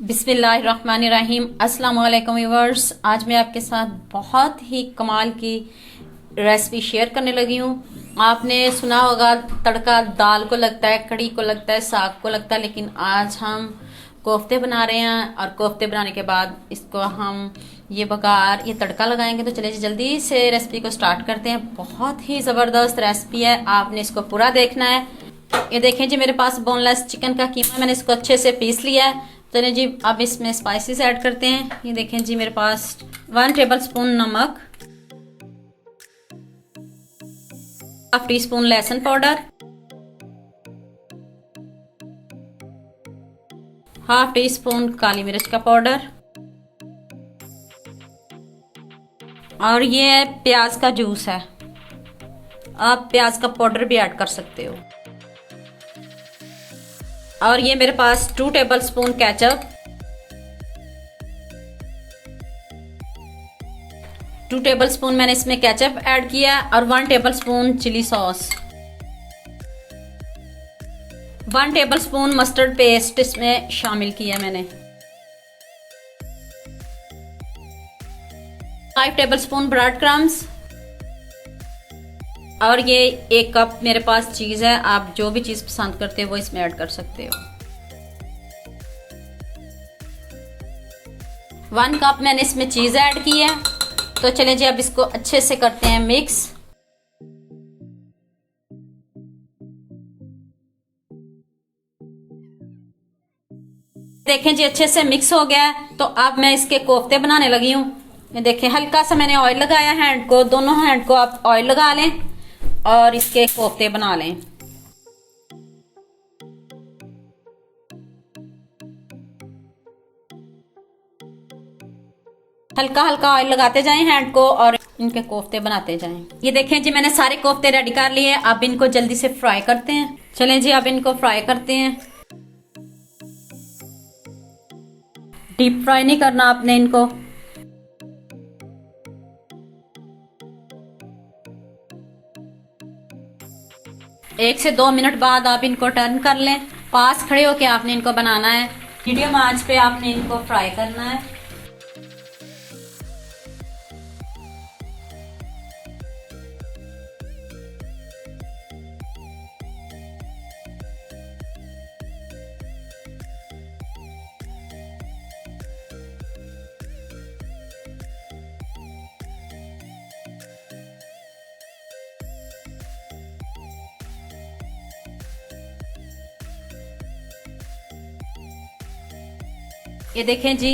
बिस्मिल्लाहिर्रहमानिर्रहीम। अस्सलाम वालेकुम व्यूअर्स। आज मैं आपके साथ बहुत ही कमाल की रेसिपी शेयर करने लगी हूँ। आपने सुना होगा तड़का दाल को लगता है, कड़ी को लगता है, साग को लगता है, लेकिन आज हम कोफ्ते बना रहे हैं और कोफ्ते बनाने के बाद इसको हम ये तड़का लगाएंगे। तो चलिए जल्दी से रेसिपी को स्टार्ट करते हैं। बहुत ही ज़बरदस्त रेसिपी है, आपने इसको पूरा देखना है। ये देखें जी, मेरे पास बोनलेस चिकन का कीमा, मैंने इसको अच्छे से पीस लिया है। चलिए जी अब इसमें स्पाइसेस ऐड करते हैं। ये देखें जी, मेरे पास 1 टेबल स्पून नमक, हाफ टी स्पून लहसुन पाउडर, हाफ टी स्पून काली मिर्च का पाउडर, और ये प्याज का जूस है। आप प्याज का पाउडर भी ऐड कर सकते हो। और ये मेरे पास 2 tablespoon ketchup, 2 tablespoon मैंने इसमें केचप ऐड किया, और 1 tablespoon chilli sauce, 1 tablespoon mustard paste इसमें शामिल किया मैंने, 5 टेबल स्पून ब्रेड क्रम्स, और ये 1 कप मेरे पास चीज़ है। आप जो भी चीज़ पसंद करते हो वो इसमें ऐड कर सकते हो। 1 कप मैंने इसमें चीज़ ऐड की है। तो चलें जी अब इसको अच्छे से करते हैं मिक्स। देखें जी अच्छे से मिक्स हो गया है। तो अब मैं इसके कोफ्ते बनाने लगी हूँ। ये देखें हल्का सा मैंने ऑयल लगाया हैंड को, दोनों हैंड को आप ऑयल लगा लें और इसके कोफ्ते बना लें। हल्का हल्का ऑयल लगाते जाएं हैंड को और इनके कोफ्ते बनाते जाएं। ये देखें जी मैंने सारे कोफ्ते रेडी कर लिए। अब इनको जल्दी से फ्राई करते हैं। चलें जी अब इनको फ्राई करते हैं। डीप फ्राई नहीं करना आपने इनको। एक से 2 मिनट बाद आप इनको टर्न कर लें। पास खड़े होके आपने इनको बनाना है। मीडियम आंच पे आपने इनको फ्राई करना है। ये देखें जी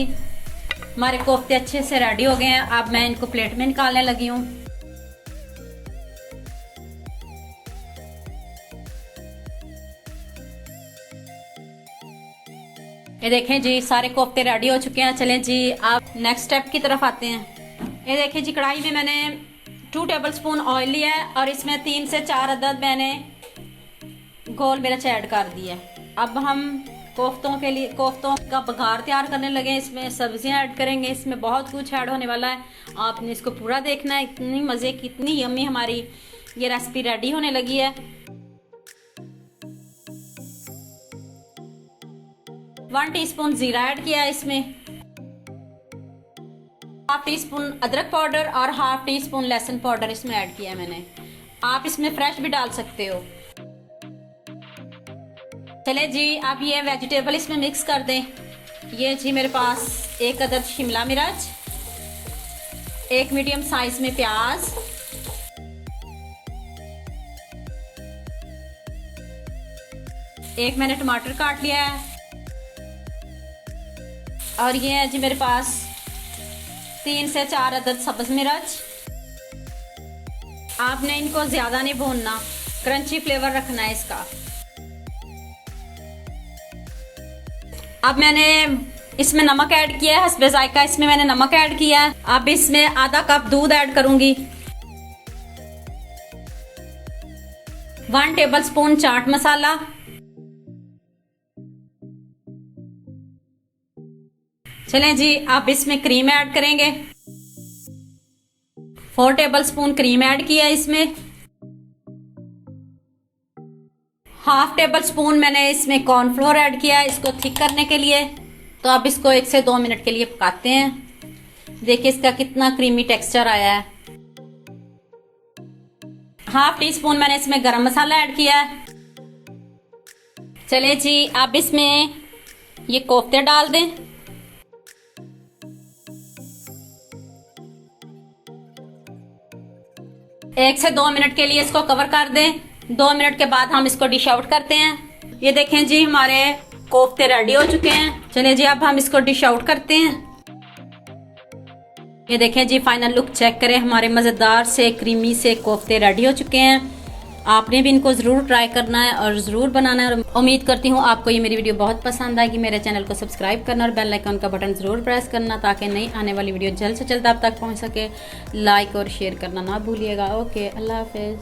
हमारे कोफ्ते अच्छे से रेडी हो गए हैं। अब मैं इनको प्लेट में निकालने लगी हूँ। ये देखें जी सारे कोफ्ते रेडी हो चुके हैं। चलें जी आप नेक्स्ट स्टेप की तरफ आते हैं। ये देखें जी कढ़ाई में मैंने 2 टेबल स्पून ऑयल लिया है और इसमें 3 से 4 अदद मैंने गोल मिर्च ऐड कर दी है। अब हम कोफ्तों का बघार तैयार करने लगे। इसमें सब्जियां ऐड करेंगे। इसमें बहुत कुछ ऐड होने वाला है, आपने इसको पूरा देखना है। इतनी मज़े की, इतनी यम्मी हमारी ये रेसिपी रेडी होने लगी है। 1 टीस्पून जीरा ऐड किया है इसमें, हाफ टी स्पून अदरक पाउडर और हाफ टी स्पून लहसुन पाउडर इसमें ऐड किया है मैंने। आप इसमें फ्रेश भी डाल सकते हो। चले जी अब ये वेजिटेबल इसमें मिक्स कर दें। ये जी मेरे पास 1 अदद शिमला मिर्च, 1 मीडियम साइज में प्याज, 1 मैंने टमाटर काट लिया है, और ये है जी मेरे पास 3 से 4 अदद सब्ज मिर्च। आपने इनको ज्यादा नहीं भूनना, क्रंची फ्लेवर रखना है इसका। अब मैंने इसमें नमक ऐड किया है, हस्बे जायका इसमें मैंने नमक ऐड किया है। अब इसमें आधा कप दूध ऐड करूंगी, 1 टेबल स्पून चाट मसाला, चलें जी अब इसमें क्रीम ऐड करेंगे। 4 टेबल स्पून क्रीम ऐड किया है इसमें। हाफ टेबल स्पून मैंने इसमें कॉर्नफ्लोर ऐड किया है इसको थिक करने के लिए। तो अब इसको 1 से 2 मिनट के लिए पकाते हैं। देखिए इसका कितना क्रीमी टेक्सचर आया है। ½ टीस्पून मैंने इसमें गरम मसाला ऐड किया है। चलिए जी, अब इसमें ये कोफ्ते डाल दें। एक से 2 मिनट के लिए इसको कवर कर दें। 2 मिनट के बाद हम इसको डिश आउट करते हैं। ये देखें जी, हमारे कोफ्ते रेडी हो चुके हैं। चलिए जी, अब हम इसको डिश आउट करते हैं। ये देखें जी, फाइनल लुक चेक करें। हमारे मज़ेदार से क्रीमी से कोफ्ते रेडी हो चुके हैं। आपने भी इनको ज़रूर ट्राई करना है और ज़रूर बनाना है। और उम्मीद करती हूँ आपको ये मेरी वीडियो बहुत पसंद आएगी। मेरे चैनल को सब्सक्राइब करना और बेल आइकन का बटन ज़रूर प्रेस करना, ताकि नई आने वाली वीडियो जल्द से जल्द आप तक पहुँच सके। लाइक और शेयर करना ना भूलिएगा। ओके, अल्लाह हाफिज़।